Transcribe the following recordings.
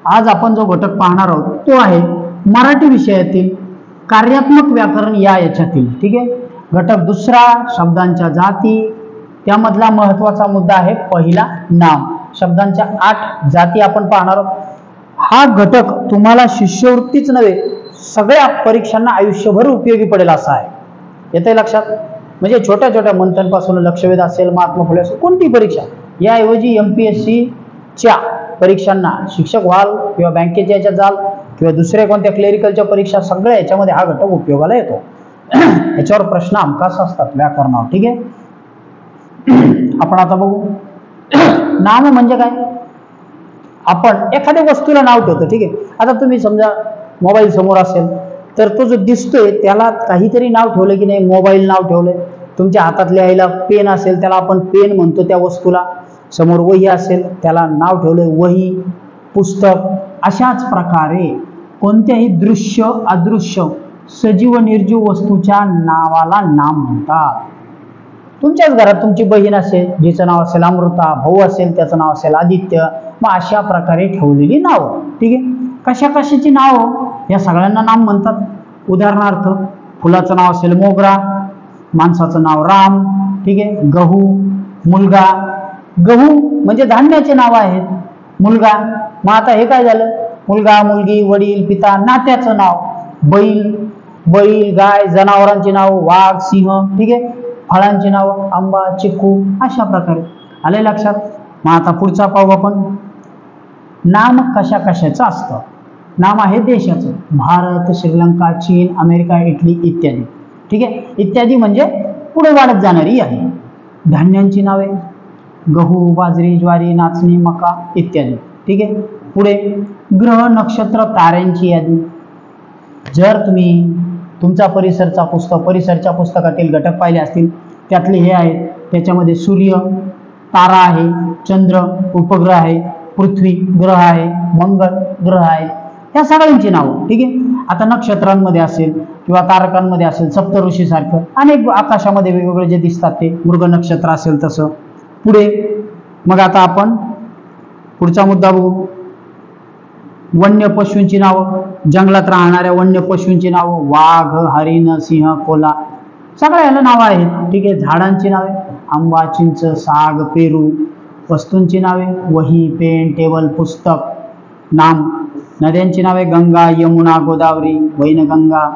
आज आपण जो घटक पाहणार आहोत तो आहे मराठी विषयातील कार्यात्मक व्याकरण या याच्यातील. ठीक आहे. घटक दुसरा शब्दांच्या जाती, त्यामधला महत्वाचा मुद्दा आहे पहिला नाम. शब्दांच्या 8 जाती आपण पाहणार आहोत. हा घटक तुम्हाला शिष्यवृत्तीच नव्हे सगळ्या परीक्षांना आयुष्यभर उपयोगी पडेल असा आहे. येते लक्षात. म्हणजे छोट्या छोट्या मंथनपासून लक्षवेध असेल, महात्मा फुले असेल, कोणती परीक्षा, याऐवजी MPSC च्या परीक्षांना शिक्षक व्हाल किंवा बँकेच्या याच्यात जाल किंवा दुसऱ्या कोणत्या क्लेरिकलच्या परीक्षा, सगळ्या याच्यामध्ये हा घटक उपयोगाला येतो. याच्यावर प्रश्न हमखास असतात व्याकरणावर. ठीक आहे. आपण आता बघू नाम म्हणजे काय. आपण एखाद्या वस्तूला नाव ठेवतो. ठीक आहे. आता तुम्ही समजा मोबाईल समोर असेल तर तो जो दिसतोय त्याला काहीतरी नाव ठेवलं की नाही. मोबाईल नाव ठेवलंय. तुमच्या हातात लिहायला पेन असेल त्याला आपण पेन म्हणतो त्या वस्तूला. समोर वही असेल त्याला नाव ठेवलंय वही, पुस्तक. अशाच प्रकारे कोणत्याही दृश्य अदृश्य सजीव निर्जीव वस्तूच्या नावाला नाम म्हणतात. तुमच्याच घरात तुमची बहीण असेल जिचं नाव असेल अमृता, भाऊ असेल त्याचं नाव असेल आदित्य. मग अशा प्रकारे ठेवलेली नावं. ठीक आहे. कशा कशाची नाव या सगळ्यांना नाम म्हणतात. उदाहरणार्थ फुलाचं नाव असेल मोगरा, माणसाचं नाव राम. ठीक आहे. गहू, मुलगा. गहू म्हणजे धान्याचे नाव आहेत. मुलगा. मग आता हे काय झालं. मुलगा, मुलगी, वडील, पिता, नात्याचं नाव. बैल, बैल, गाय, जनावरांची नाव वाघ, सिंह. ठीक आहे. फळांची नाव आंबा, चिक्कू. अशा प्रकारे आले लक्षात. मग आता पुढचा पाहू आपण. नाम कशा कशाचं असतं. नाम आहे देशाचं. भारत, श्रीलंका, चीन, अमेरिका, इटली इत्यादी. ठीक आहे. इत्यादी म्हणजे पुढे वाढत जाणारी आहे. धान्यांची नावे गहू, बाजरी, ज्वारी, नाचणी, मका इत्यादी. ठीक आहे. पुढे ग्रह, नक्षत्र, ताऱ्यांची यादी. जर तुम्ही तुमचा परिसरच्या पुस्तकातील घटक पाहिले असतील त्यातले हे आहेत. त्याच्यामध्ये सूर्य, तारा आहे, चंद्र, उपग्रह आहे, पृथ्वी ग्रह आहे, मंगळ ग्रह आहे. या सगळ्यांची नावं. ठीक आहे. आता नक्षत्रांमध्ये असेल किंवा तारकांमध्ये असेल सप्तऋषी सारखं अनेक आकाशामध्ये वेगवेगळे जे दिसतात ते मृग नक्षत्र असेल तसं. पुढे मग आता आपण पुढचा मुद्दा बघू. वन्य पशूंची नावं. जंगलात राहणाऱ्या वन्य पशूंची नावं वाघ, हरिण, सिंह, कोल्हा. सगळ्या याला नावं आहेत. ठीक आहे. झाडांची नावे आंबा, चिंच, साग, पेरू. वस्तूंची नावे वही, पेन, टेबल, पुस्तक. नाम. नद्यांची नावे गंगा, यमुना, गोदावरी, वैनगंगा.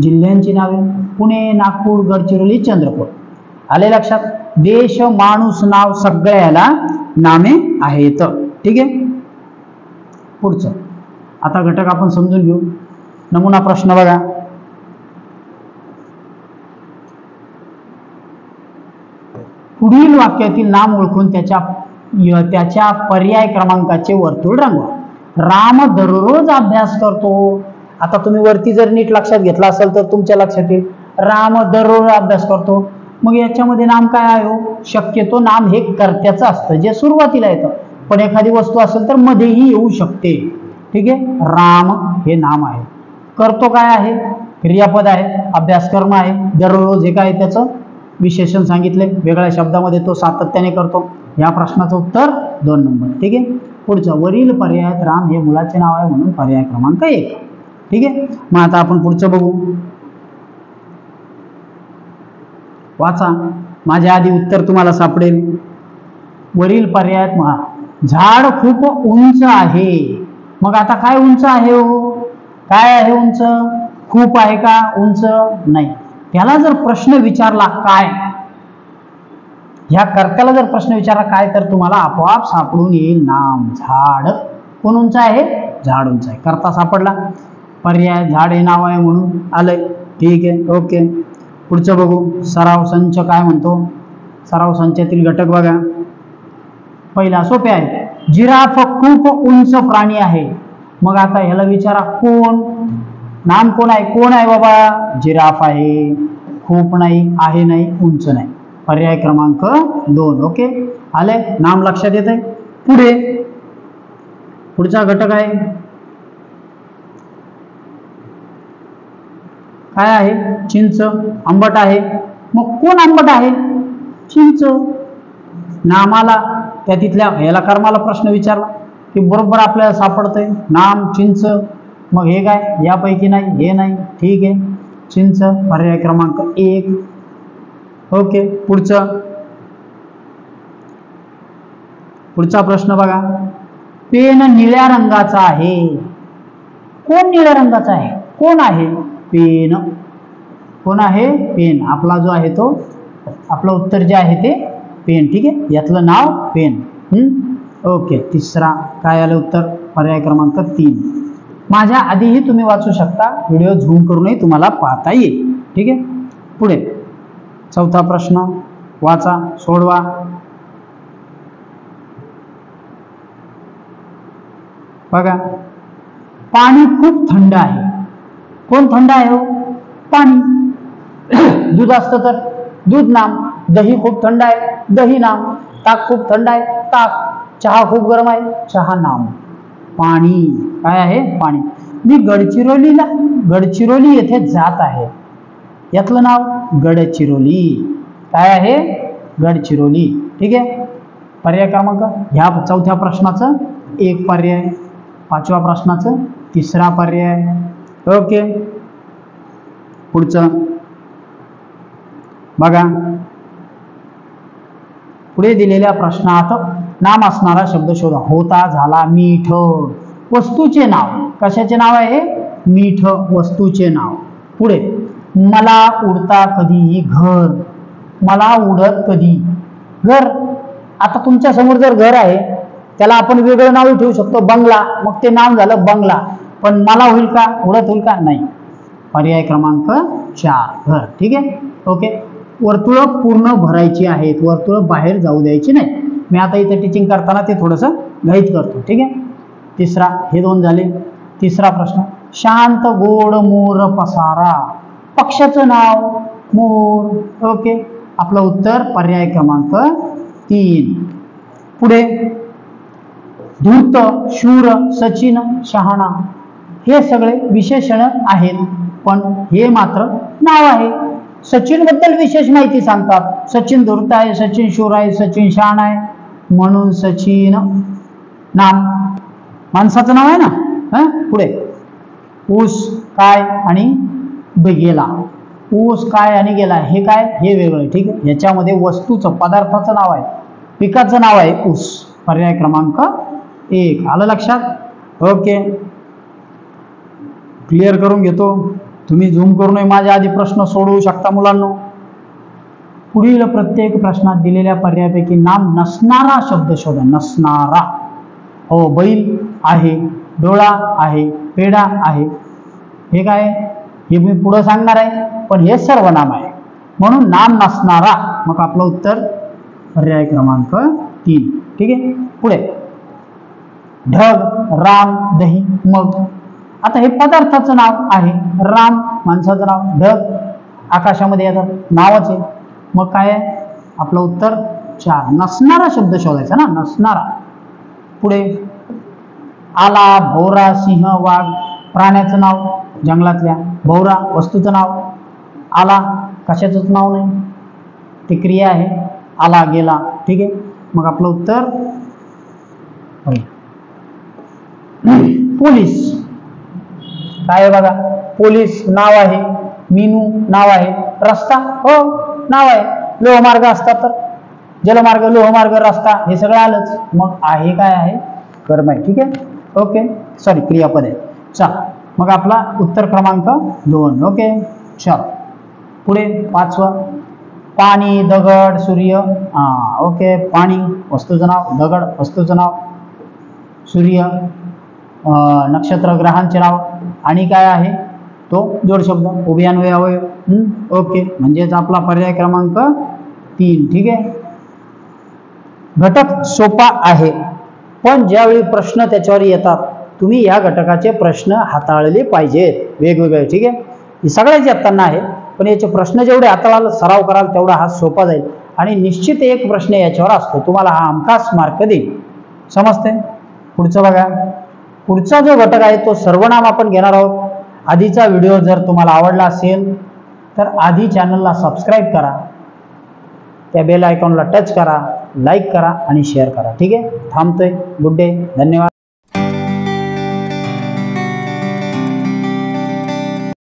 जिल्ह्यांची नावे पुणे, नागपूर, गडचिरोली, चंद्रपूर. आले लक्षात. देश, माणूस, नाव सगळ्याला नामे आहेत. ठीक आहे. पुढचं आता घटक आपण समजून घेऊ. नमुना प्रश्न बघा. पुढील वाक्यातील नाम ओळखून त्याच्या पर्याय क्रमांकाचे वर्तुळ रंगवा. राम दररोज अभ्यास करतो. आता तुम्ही वरती जर नीट लक्षात घेतला असेल तर तुमच्या लक्षात येईल राम दररोज अभ्यास करतो. मग याच्यामध्ये नाम काय आहे हो. शक्यतो नाम हे कर्त्याचं असतं जे सुरुवातीला येतं, पण एखादी वस्तू असेल तर मध्येही येऊ शकते. ठीक आहे. राम हे नाम आहे. करतो काय आहे क्रियापद आहे, अभ्यास कर्म आहे. दररोज हे काय त्याचं विशेषण सांगितले, वेगळ्या शब्दामध्ये तो सातत्याने करतो. या प्रश्नाचं उत्तर 2 नंबर. ठीक आहे. पुढचं वरील पर्यायात राम हे मुलाचे नाव आहे म्हणून पर्याय क्रमांक 1. ठीक आहे. मग आता आपण पुढचं बघू. वाचा. माझ्या आधी उत्तर तुम्हाला सापडेल. वरील पर्यायात महा झाड खूप उंच आहे. मग आता काय उंच आहे हो. काय आहे उंच. खूप आहे का उंच नाही. त्याला जर प्रश्न विचारला काय, ह्या कर्त्याला जर प्रश्न विचारला काय, तर तुम्हाला आपोआप सापडून येईल नाम. झाड कोण उंच आहे. झाड उंच आहे. कर्ता सापडला. पर्याय झाड हे नाव आहे म्हणून आलंय. ठीक आहे. ओके. पुढचं बघू. सराव संच काय म्हणतो. सराव संचातील घटक बघा. पहिला सोपे आहे. जिराफ खूप उंच प्राणी आहे. मग आता ह्याला विचारा कोण. नाम कोण आहे. कोण आहे बाबा. जिराफ आहे. खूप नाही, आहे नाही, उंच नाही. पर्याय क्रमांक 2. ओके. आले. नाम लक्षात येत आहे. पुढे पुढचा घटक आहे काय आहे. चिंच. आंबट आहे. मग कोण आंबट आहे. चिंच. नामाला त्या तिथल्या याला कर्माला प्रश्न विचारला की बरोबर आपल्याला सापडतंय नाम चिंच. मग हे काय, यापैकी नाही, हे नाही, ठीक आहे, चिंच पर्याय क्रमांक 1. ओके, पुढचा प्रश्न बघा. पेन निळ्या रंगाचा आहे. कोण निळ्या रंगाचा आहे? कोण आहे? पेन. कोण आहे? पेन. आपला जो आहे तो, आपलं उत्तर जे आहे ते पेन. ठीक आहे, यातलं नाव पेन. ओके, तिसरा काय आलं उत्तर? पर्याय क्रमांक 3. माझ्या आधीही तुम्ही वाचू शकता, व्हिडिओ झूम करूनही तुम्हाला पाहता येईल. ठीक आहे, पुढे चौथा प्रश्न वाचा, सोडवा. बघा, पाणी खूप थंड आहे. कोण थंड आहे हो? पाणी. दूध असतं तर दूध नाम. दही खूप थंड आहे, दही नाम. ताक खूप थंड आहे, ताक. चहा खूप गरम आहे, चहा नाम. पाणी काय आहे? पाणी. मी गडचिरोली येथे जात आहे. यातलं नाव गडचिरोली. काय आहे? गडचिरोली. ठीक आहे, पर्याय क्रमांक ह्या चौथ्या प्रश्नाचं 1 पर्याय, 5व्या प्रश्नाचं 3रा पर्याय. ओके, पुढचं बघा. पुढे दिलेल्या प्रश्नात नाम असणारा शब्द शोधा. होता, झाला, मीठ. वस्तूचे नाव. कशाचे नाव आहे? मीठ, वस्तूचे नाव. पुढे मला उडता कधी घर. मला उडत कधी घर. आता तुमच्या समोर जर घर आहे, त्याला आपण वेगळं नाव ठेवू शकतो, बंगला. मग ते नाव झालं बंगला. पण मला होईल का? उडत होईल का? नाही. पर्याय क्रमांक 4 घर. ठीक आहे, ओके. वर्तुळ पूर्ण भरायची आहेत, वर्तुळ बाहेर जाऊ द्यायची नाही. मी आता इथे टीचिंग करताना ते थोडंसं घाईत करतो. ठीक आहे, तिसरा, हे 2 झाले. तिसरा प्रश्न, शांत गोड मोर पसारा. पक्षाचं नाव मोर. ओके, आपलं उत्तर पर्याय क्रमांक 3. पुढे धूर्त, शूर, सचिन, शहाणा. हे सगळे विशेषण आहेत, पण हे मात्र नाव आहे. सचिन बद्दल विशेष माहिती सांगतात. सचिन धूर्त आहे, सचिन शूर आहे, सचिन शहाणा आहे, म्हणून सचिन नाम. माणसाचं नाव आहे ना. पुढे ऊस, काय आणि गेला. ऊस, काय आणि गेला हे काय? हे वेगळं. ठीक आहे, याच्यामध्ये वस्तूचं, पदार्थाचं नाव आहे, पिकाचं नाव आहे ऊस. पर्याय क्रमांक 1. आलं लक्षात? ओके, क्लिअर करून घेतो. तुम्ही झूम करूनही माझ्या आधी प्रश्न सोडवू शकता मुलांनो. पुढील प्रत्येक प्रश्नात दिलेल्या पर्यायापैकी नाम नसणारा शब्द शोधा. नसणारा. हो, बैल आहे, डोळा आहे, पेढा आहे. हे काय? हे मी पुढे सांगणार आहे, पण हे सर्वनाम आहे, म्हणून नाम नसणारा. मग आपलं उत्तर पर्याय क्रमांक 3. ठीक आहे, पुढे ढग, राम, दही, मग. आता हे पदार्थाचं नाव आहे, राम माणसाचं नाव, ढग आकाशामध्ये येतात, नावाचे. मग काय आहे? आपलं उत्तर 4. नसणारा शब्द शोधायचा ना, नसणारा. पुढे आला, भोवरा, सिंह, वाघ. प्राण्याचं नाव जंगलातल्या. भोवरा वस्तूचं नाव. आला कशाचंच नाव नाही, ती क्रिया आहे. आला, गेला. ठीक आहे, मग आपलं उत्तर पोलीस. काय आहे बघा? पोलीस नाव आहे, मीनू नाव आहे, रस्ता हो नाव आहे. लोहमार्ग असतात तर जलमार्ग, लोहमार्ग, रस्ता हे सगळं आलंच. मग आहे काय आहे? कर्म आहे. ठीक आहे, ओके, सॉरी क्रियापद आहे. चला, मग आपला उत्तर क्रमांक 2. ओके, चल पुढे 5वं, पाणी, दगड, सूर्य. ओके, पाणी वस्तूचं नाव, दगड वस्तूचं नाव, सूर्य नक्षत्र ग्रहांचे नाव, आणि काय आहे तो जोडशब्द, उभयान्वयी अवयव. ओके, म्हणजेच आपला पर्याय क्रमांक 3. ठीक आहे, घटक सोपा आहे, पण ज्यावेळी प्रश्न त्याच्यावर येतात तुम्ही या घटकाचे प्रश्न हाताळले पाहिजेत वेगवेगळे. ठीक आहे, हे सगळ्याच येताना आहे, पण याचे प्रश्न जेवढे हाताळायला सराव कराल तेवढा हा सोपा जाईल. आणि निश्चित एक प्रश्न याच्यावर असतो, तुम्हाला हा हमखास मार्क देईल. समजते? पुढचं बघा. पुढचा जो घटक आहे तो सर्वनाम आपण घेणार आहोत. आधीचा व्हिडिओ जर तुम्हाला आवडला असेल तर आधी चॅनलला सबस्क्राईब करा, त्या बेल आयकॉनला टच करा, लाईक करा आणि शेअर करा. ठीक आहे, थांबतोय. गुड डे, धन्यवाद.